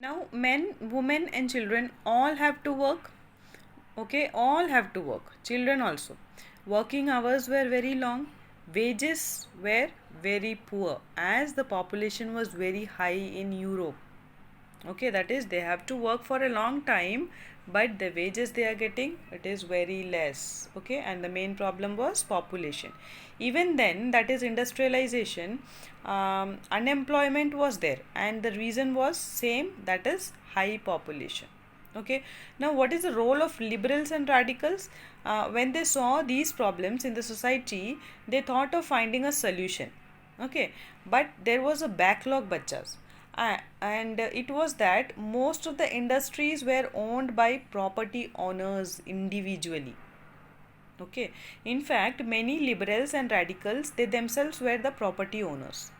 Now, men, women, and children all have to work. Okay, all have to work. Children also. Working hours were very long. Wages were very poor as the population was very high in Europe. Okay, that is, they have to work for a long time, but the wages they are getting, it is very less. Okay, and the main problem was population. Even then, that is industrialization, unemployment was there, and the reason was same, that is high population. Okay, now what is the role of liberals and radicals? When they saw these problems in the society, they thought of finding a solution. Okay, but there was a backlog, bachas. And it was that most of the industries were owned by property owners individually. Okay, in fact, many liberals and radicals, they themselves were the property owners.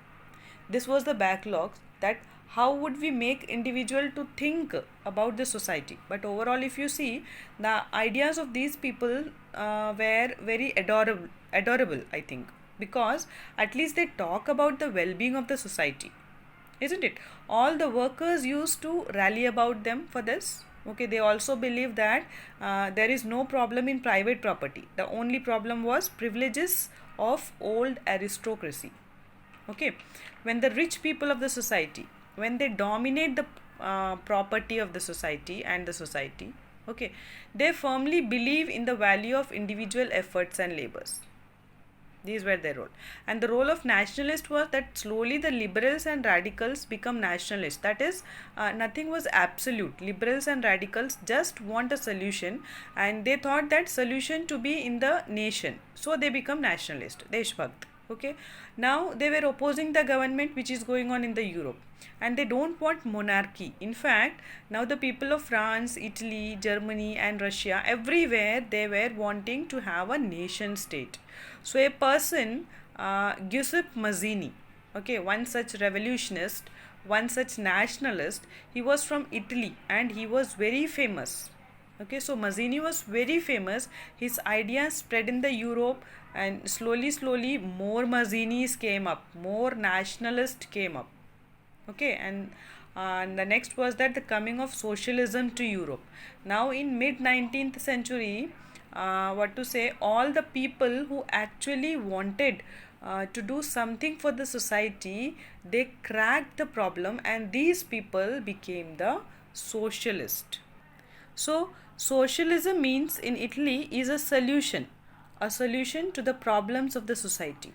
This was the backlog, that how would we make individual to think about the society. But overall, if you see, the ideas of these people were very adorable, I think, because at least they talk about the well-being of the society, isn't it? All the workers used to rally about them for this. Okay, they also believe that there is no problem in private property. The only problem was privileges of old aristocracy. Okay, when the rich people of the society, when they dominate the property of the society and the society, okay, they firmly believe in the value of individual efforts and labors. These were their role. And the role of nationalist was that slowly the liberals and radicals become nationalists. That is, nothing was absolute. Liberals and radicals just want a solution, and they thought that solution to be in the nation. So they become nationalist, Deshbhakt. Okay, now they were opposing the government which is going on in the Europe, and they don't want monarchy. In fact, now the people of France, Italy, Germany, and Russia, everywhere they were wanting to have a nation state. So a person, Giuseppe Mazzini, okay, one such revolutionist, one such nationalist, he was from Italy and he was very famous. Okay, so Mazzini was very famous. His ideas spread in the Europe, and slowly more Mazzinis came up, more nationalists came up. Okay, and the next was that the coming of socialism to Europe. Now in mid 19th century, what to say, all the people who actually wanted to do something for the society, they cracked the problem, and these people became the socialist. So, socialism means in Italy is a solution to the problems of the society.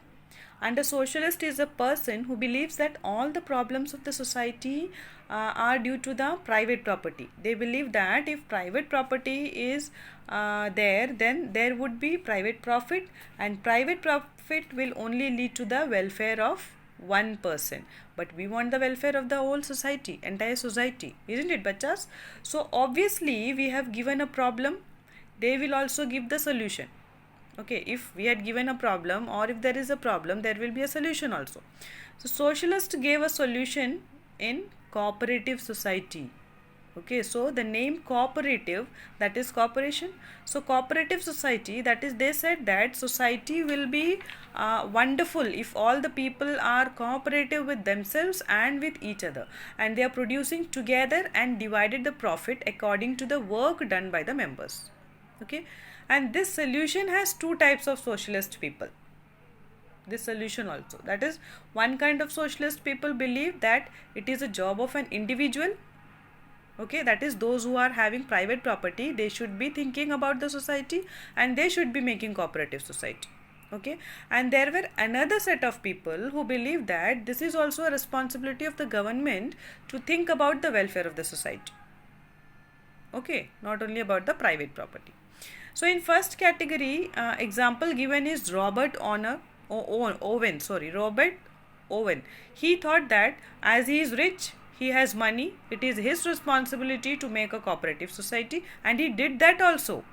And a socialist is a person who believes that all the problems of the society are due to the private property. They believe that if private property is there, then there would be private profit, and private profit will only lead to the welfare of one person. But we want the welfare of the whole society, entire society, isn't it, bachas? So obviously we have given a problem, they will also give the solution. Okay, if we had given a problem, or if there is a problem, there will be a solution also. So socialist gave a solution in cooperative society. Okay, so the name cooperative, that is cooperation. So cooperative society, that is, they said that society will be wonderful if all the people are cooperative with themselves and with each other, and they are producing together and divided the profit according to the work done by the members. Okay, and this solution has two types of socialist people. This solution also, that is, one kind of socialist people believe that it is a job of an individual. Okay, that is, those who are having private property, they should be thinking about the society, and they should be making cooperative society. Okay, and there were another set of people who believe that this is also a responsibility of the government to think about the welfare of the society. Okay, not only about the private property. So in first category, example given is Robert Owen. He thought that as he is rich, he has money, it is his responsibility to make a cooperative society, and he did that also.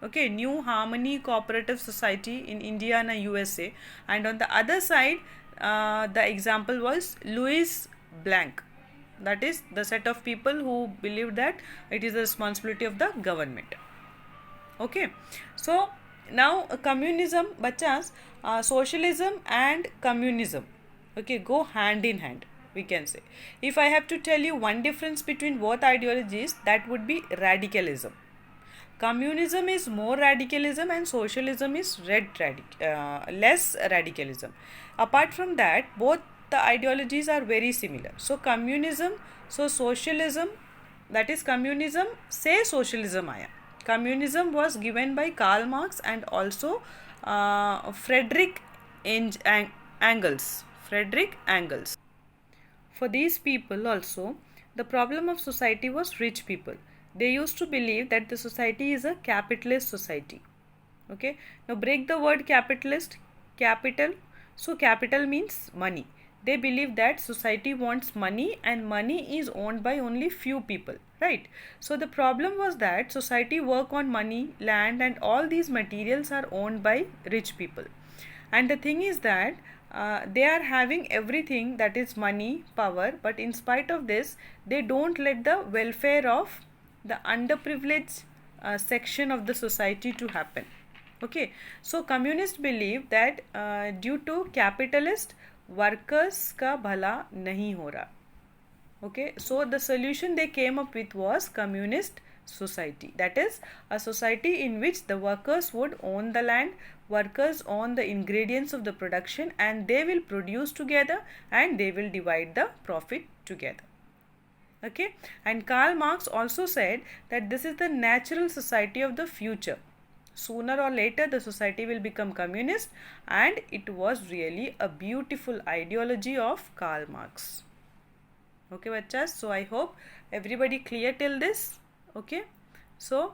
Okay, New Harmony Cooperative Society in Indiana, USA. And on the other side, the example was Louis Blanc. That is the set of people who believed that it is the responsibility of the government. Okay, so now communism, bachas, socialism and communism, okay, go hand in hand. we can say. If I have to tell you one difference between both ideologies, that would be radicalism. Communism is more radicalism and socialism is less radicalism. Apart from that, both the ideologies are very similar. So communism, so socialism, that is communism से socialism आया. Communism was given by Karl Marx and also Friedrich Engels. Friedrich Engels. For these people also, the problem of society was rich people. They used to believe that the society is a capitalist society. Okay, now break the word capitalist. Capital, so capital means money. They believe that society wants money and money is owned by only few people, right? So the problem was that society work on money, land, and all these materials are owned by rich people. And the thing is that they are having everything, that is money, power, but in spite of this, they don't let the welfare of the underprivileged section of the society to happen. Okay, so communists believe that due to capitalist, workers का भला नहीं हो रहा. Okay, so the solution they came up with was communist society. That is a society in which the workers would own the land, workers own the ingredients of the production, and they will produce together and they will divide the profit together. Okay, and Karl Marx also said that this is the natural society of the future. Sooner or later the society will become communist, and it was really a beautiful ideology of Karl Marx. Okay bachas, so I hope everybody clear till this. Okay, so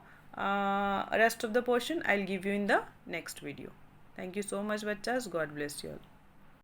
rest of the portion I'll give you in the next video. Thank you so much bachas. God bless you all.